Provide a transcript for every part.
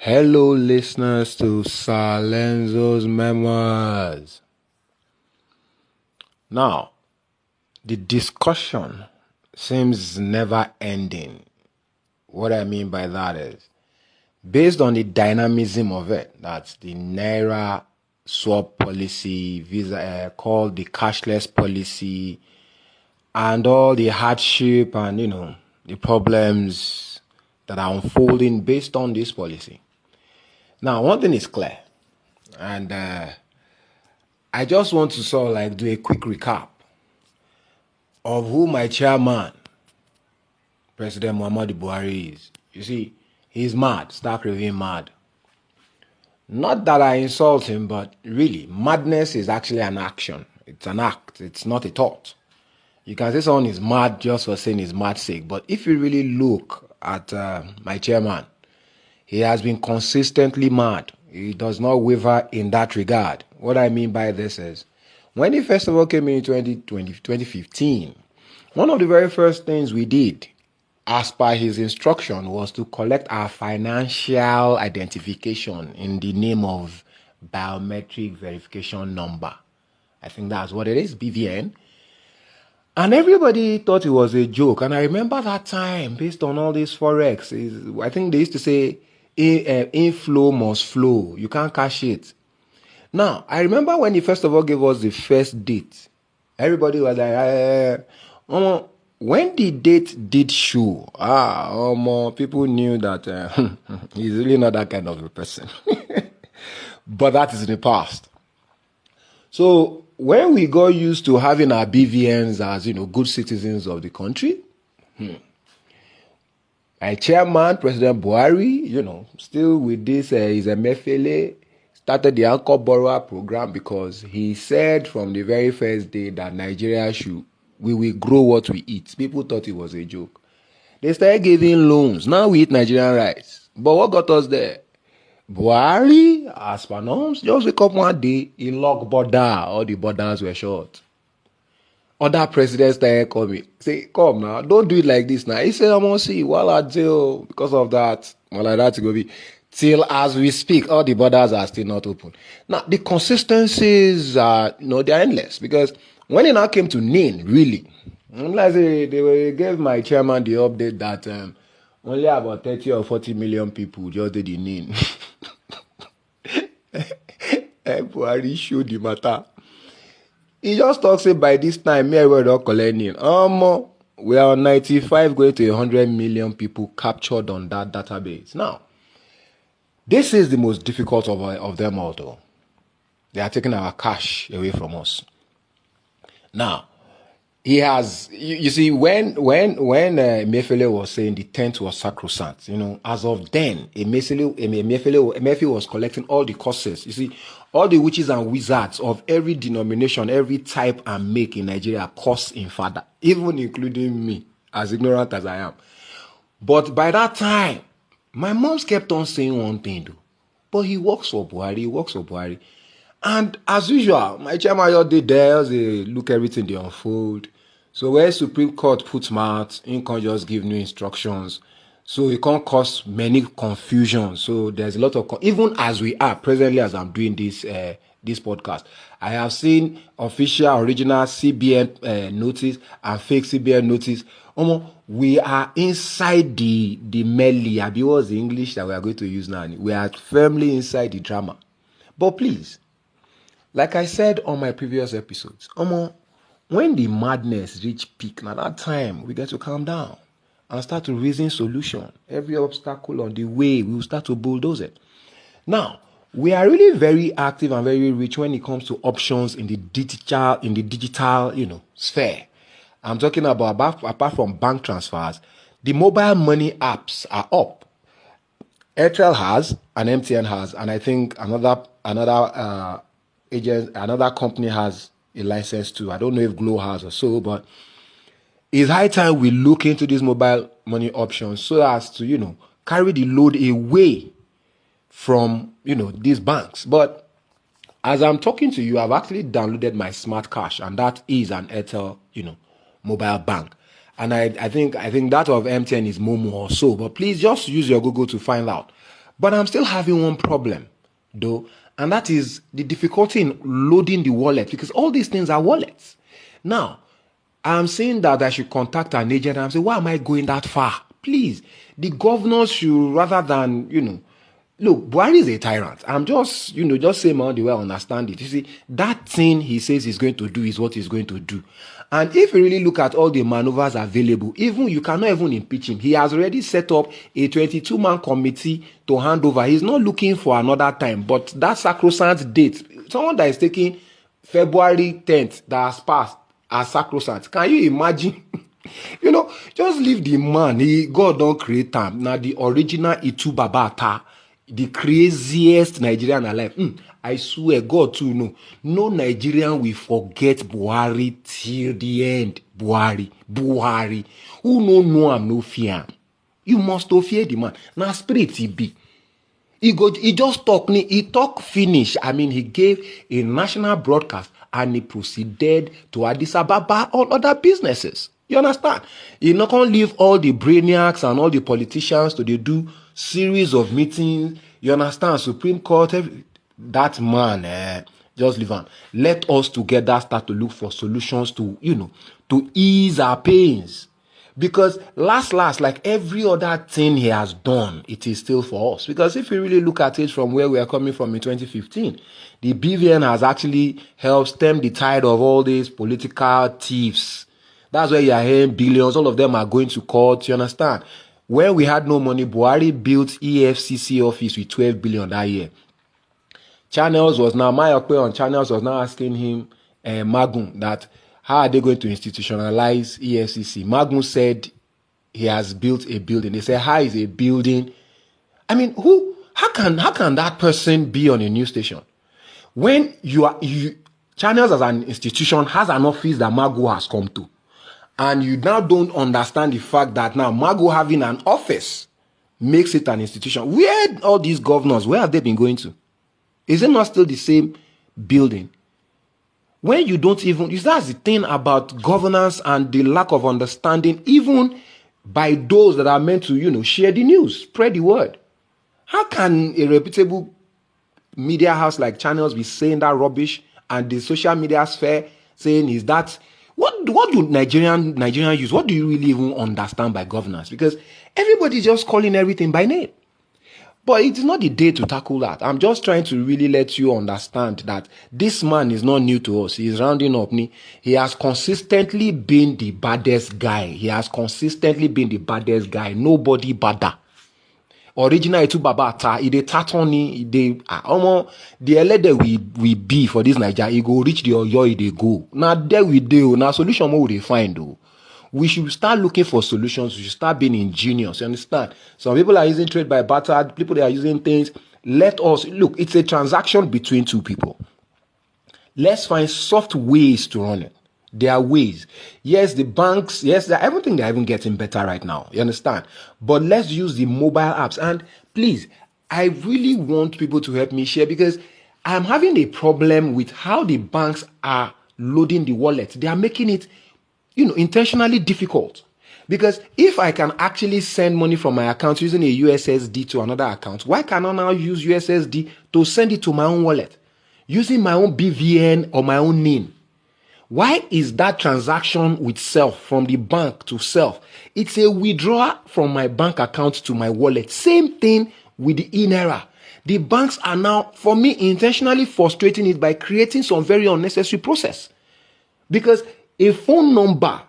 Hello, listeners to Sir LENZO'S Memoirs. Now, the discussion seems never ending. What I mean by that is, based on the dynamism of it, that's the Naira swap policy, called the cashless policy, and all the hardship and, the problems that are unfolding based on this policy. Now, one thing is clear, and I just want to sort of like do a quick recap of who my chairman, President Muhammadu Buhari, is. You see, he's mad, stark raving mad. Not that I insult him, but really, madness is actually an action. It's an act. It's not a thought. You can say someone is mad just for saying his mad sake, but if you really look at my chairman, he has been consistently mad. He does not waver in that regard. What I mean by this is, when he first of all came in 2015, one of the very first things we did, as per his instruction, was to collect our financial identification in the name of biometric verification number. I think that's what it is, BVN. And everybody thought it was a joke. And I remember that time, based on all this Forex, I think they used to say, inflow must flow. You can't cash it. Now, I remember when he first of all gave us the first date. Everybody was like, when the date did show, people knew that he's really not that kind of a person. But that is in the past. So when we got used to having our BVNs as, good citizens of the country, my chairman, President Buhari, still with this, his MFLA, started the Anchor Borrower program because he said from the very first day that Nigeria we will grow what we eat. People thought it was a joke. They started giving loans. Now we eat Nigerian rice. But what got us there? Buhari, as per norms, just wake up one day, he locked border. All the borders were shut. Other presidents started coming. Say, come now, don't do it like this now. He said, I'm going to see, while I jail, because of that, well, like that, go be. Till as we speak, all the borders are still not open. Now, the consistencies are, they're endless. Because when it now came to NIN, really, like they gave my chairman the update that only about 30 or 40 million people just did the NIN. Buhari showed the matter. He just talks it by this time, me everybody don't collect NIN. We are 95 going to 100 million people captured on that database. Now, this is the most difficult of them all, though. They are taking our cash away from us. Now, he has, you see, when Emefiele was saying the tent was sacrosanct, as of then, Emefiele was collecting all the courses. You see, all the witches and wizards of every denomination, every type and make in Nigeria course in father, even including me, as ignorant as I am. But by that time, my moms kept on saying one thing, though. But he works for Buhari, And as usual, my chairman just did there, they look everything, they unfold. So where Supreme Court puts mouth, he can't just give new instructions. So it can't cause many confusion. So there's a lot of, even as we are, presently as I'm doing this podcast, I have seen official, original CBN notice and fake CBN notice. We are inside the melee. Abi, what's the English that we are going to use now? We are firmly inside the drama. But please, like I said on my previous episodes, when the madness reach peak, now that time we get to calm down and start to reason solution. Every obstacle on the way, we will start to bulldoze it. Now, we are really very active and very rich when it comes to options in the digital, sphere. I'm talking about apart from bank transfers, the mobile money apps are up. Airtel has, and MTN has, and I think another company has a license too. I don't know if Glow has or so, but it's high time we look into these mobile money options so as to, carry the load away from, these banks. But as I'm talking to you, I've actually downloaded my Smart Cash, and that is an Airtel, mobile bank. And I think that of MTN is Momo or so, but please just use your Google to find out. But I'm still having one problem, though, and that is the difficulty in loading the wallet, because all these things are wallets. Now, I'm saying that I should contact an agent and say, why am I going that far? Please, the governors should, rather than, look, Buhari is a tyrant. I'm just, just saying the way I understand it. You see, that thing he says he's going to do is what he's going to do. And if you really look at all the maneuvers available, even you cannot even impeach him. He has already set up a 22-man committee to hand over. He's not looking for another time, but that sacrosanct date, someone that is taking February 10th that has passed as sacrosanct, can you imagine? Just leave the man. God don't create him. Now the original Itu Babata, the craziest Nigerian alive. I swear, God too know. No Nigerian will forget Buhari till the end. Buhari. Who no am no fear. You must no fear the man. Now spirit he be. He just talk. He talk finish. I mean, he gave a national broadcast and he proceeded to Addis Ababa on other businesses. You understand? He not gonna leave all the brainiacs and all the politicians to they do series of meetings. You understand? Supreme Court, that man, just leave on. Let us together start to look for solutions to, to ease our pains. Because last, like every other thing he has done, it is still for us. Because if you really look at it from where we are coming from in 2015, the BVN has actually helped stem the tide of all these political thieves. That's where you are hearing billions. All of them are going to court. You understand? When we had no money, Buhari built EFCC office with 12 billion that year. Channels was now, Mayokwe on Channels was now asking him, Magun, that how are they going to institutionalize EFCC? Magun said he has built a building. They said, how is a building? I mean, how can that person be on a news station? When Channels as an institution has an office that Magu has come to. And you now don't understand the fact that now Magu having an office makes it an institution. Where all these governors, where have they been going to? Is it not still the same building? When you don't even, that's the thing about governance and the lack of understanding, even by those that are meant to, share the news, spread the word. How can a reputable media house like Channels be saying that rubbish and the social media sphere saying is that, what do Nigerian use? What do you really even understand by governance? Because everybody's just calling everything by name. But it's not the day to tackle that. I'm just trying to really let you understand that this man is not new to us. He's rounding up. He has consistently been the baddest guy. Nobody badder. Original Itu Babata, the tatoni, the elede we be for this Nigeria, he go reach the Oyo, they go. Now there we do. Now solution what we find though. We should start looking for solutions. We should start being ingenious. You understand? Some people are using trade by barter. People that are using things. Let us look. It's a transaction between two people. Let's find soft ways to run it. There are ways. Yes, the banks. Yes, everything they're even getting better right now. You understand? But let's use the mobile apps. And please, I really want people to help me share because I'm having a problem with how the banks are loading the wallet. They are making it intentionally difficult. Because if I can actually send money from my account using a USSD to another account, why can I now use USSD to send it to my own wallet? Using my own BVN or my own NIN. Why is that transaction with self from the bank to self? It's a withdrawal from my bank account to my wallet. Same thing with the INERA. The banks are now, for me, intentionally frustrating it by creating some very unnecessary process. Because a phone number,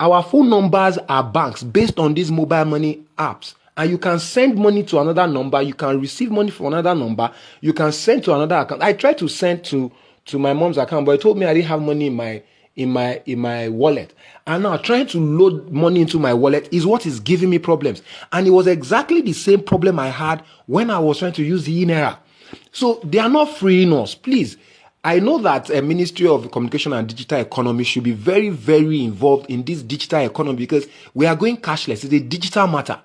our phone numbers are banks based on these mobile money apps. And you can send money to another number. You can receive money from another number. You can send to another account. I tried to send to my mom's account, but it told me I didn't have money in my wallet. And now trying to load money into my wallet is what is giving me problems. And it was exactly the same problem I had when I was trying to use the INERA. So they are not freeing us. Please. I know that a Ministry of Communication and Digital Economy should be very, very involved in this digital economy because we are going cashless. It's a digital matter.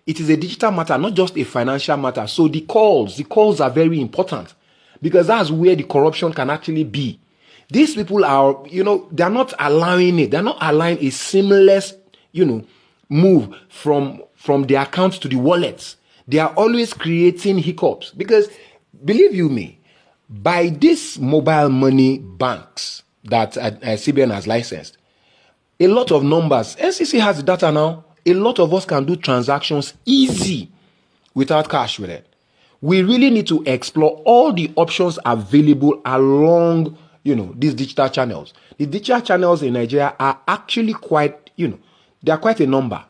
It is a digital matter, not just a financial matter. So the calls are very important because that's where the corruption can actually be. These people are, they're not allowing it. They're not allowing a seamless, move from the accounts to the wallets. They are always creating hiccups because, believe you me, by these mobile money banks that CBN has licensed, a lot of numbers, NCC has the data now, a lot of us can do transactions easy without cash with it. We really need to explore all the options available along, these digital channels. The digital channels in Nigeria are actually quite, they are quite a number.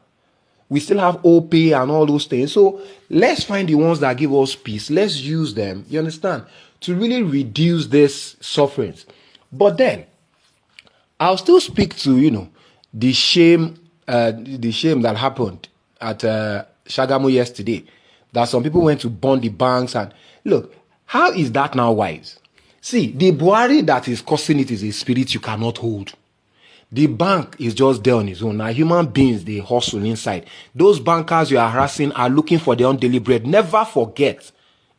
We still have OPay and all those things. So let's find the ones that give us peace. Let's use them, you understand, to really reduce this sufferings. But then, I'll still speak to, the shame that happened at Shagamu yesterday. That some people went to burn the banks. And look, how is that now wise? See, the Buhari that is causing it is a spirit you cannot hold. The bank is just there on its own. Now, human beings, they hustle inside. Those bankers you are harassing are looking for their own daily bread. Never forget.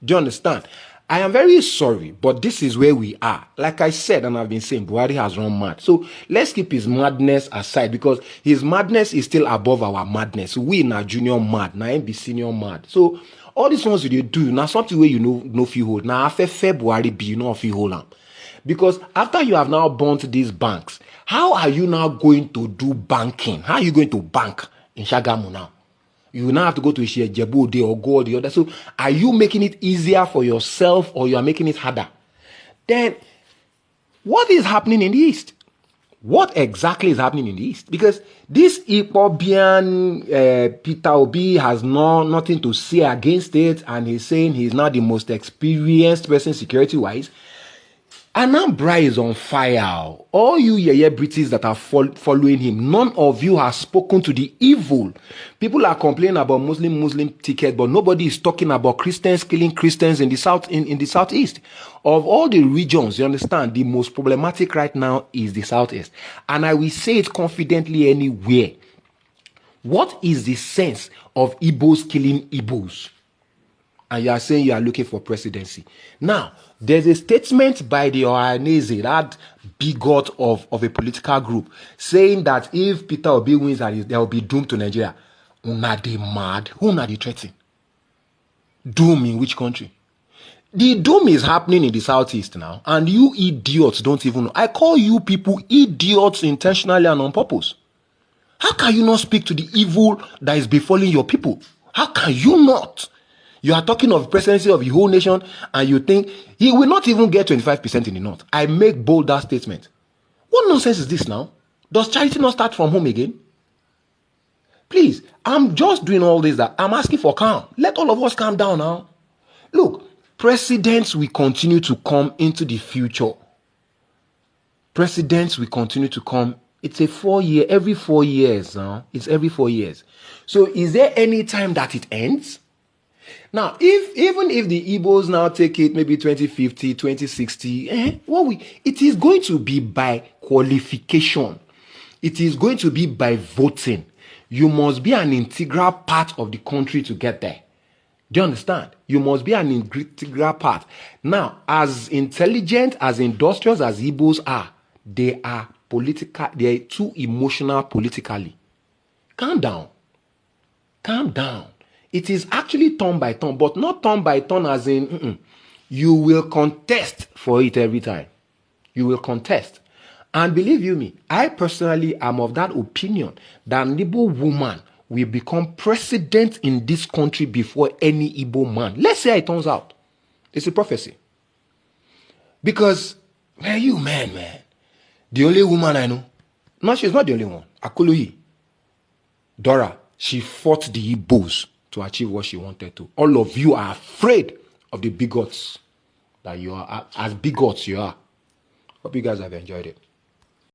Do you understand? I am very sorry, but this is where we are. Like I said, and I've been saying, Buhari has run mad. So let's keep his madness aside because his madness is still above our madness. We na junior mad, na be senior mad. So all these ones you do, now something where no fee hold. Now after February be you know fee hold am. Because after you have now burnt these banks, how are you now going to do banking? How are you going to bank in Shagamu now? You now have to go to Jebu or go the other. So are you making it easier for yourself or you are making it harder? Then what is happening in the East? What exactly is happening in the East? Because this Ipobian Peter Obi has nothing to say against it, and he's saying he's not the most experienced person security-wise. Anambra is on fire. All you British that are following him, none of you has spoken to the evil. People are complaining about Muslim ticket, but nobody is talking about Christians killing Christians in the south, in the southeast. Of all the regions, you understand, the most problematic right now is the southeast. And I will say it confidently anywhere. What is the sense of Igbos killing Igbos? And you are saying you are looking for presidency. Now, there's a statement by the Ohanese, that bigot of a political group, saying that if Peter Obi wins, there will be doom to Nigeria. Una they mad? Who are they threatening? Doom in which country? The doom is happening in the southeast now, and you idiots don't even know. I call you people idiots intentionally and on purpose. How can you not speak to the evil that is befalling your people? How can you not? You are talking of presidency of the whole nation, and you think he will not even get 25% in the north. I make bold that statement. What nonsense is this now? Does charity not start from home again? Please, I'm just doing all this that I'm asking for calm. Let all of us calm down now. Look, presidents will continue to come into the future. Presidents will continue to come. It's a 4-year, every 4 years now. It's every 4 years. So is there any time that it ends? Now, even if the Igbos now take it maybe 2050, 2060, it is going to be by qualification. It is going to be by voting. You must be an integral part of the country to get there. Do you understand? You must be an integral part. Now, as intelligent, as industrious as Igbos are, they are political. They are too emotional politically. Calm down. Calm down. It is actually turn by turn, but not turn by turn as in, you will contest for it every time. You will contest. And believe you me, I personally am of that opinion that an Igbo woman will become president in this country before any Igbo man. Let's say it turns out. It's a prophecy. Because, man. The only woman I know. No, she's not the only one. Akuluyi. Dora, she fought the Igbos to achieve what she wanted to. All of you are afraid of the bigots that you are, as bigots you are. Hope you guys have enjoyed it.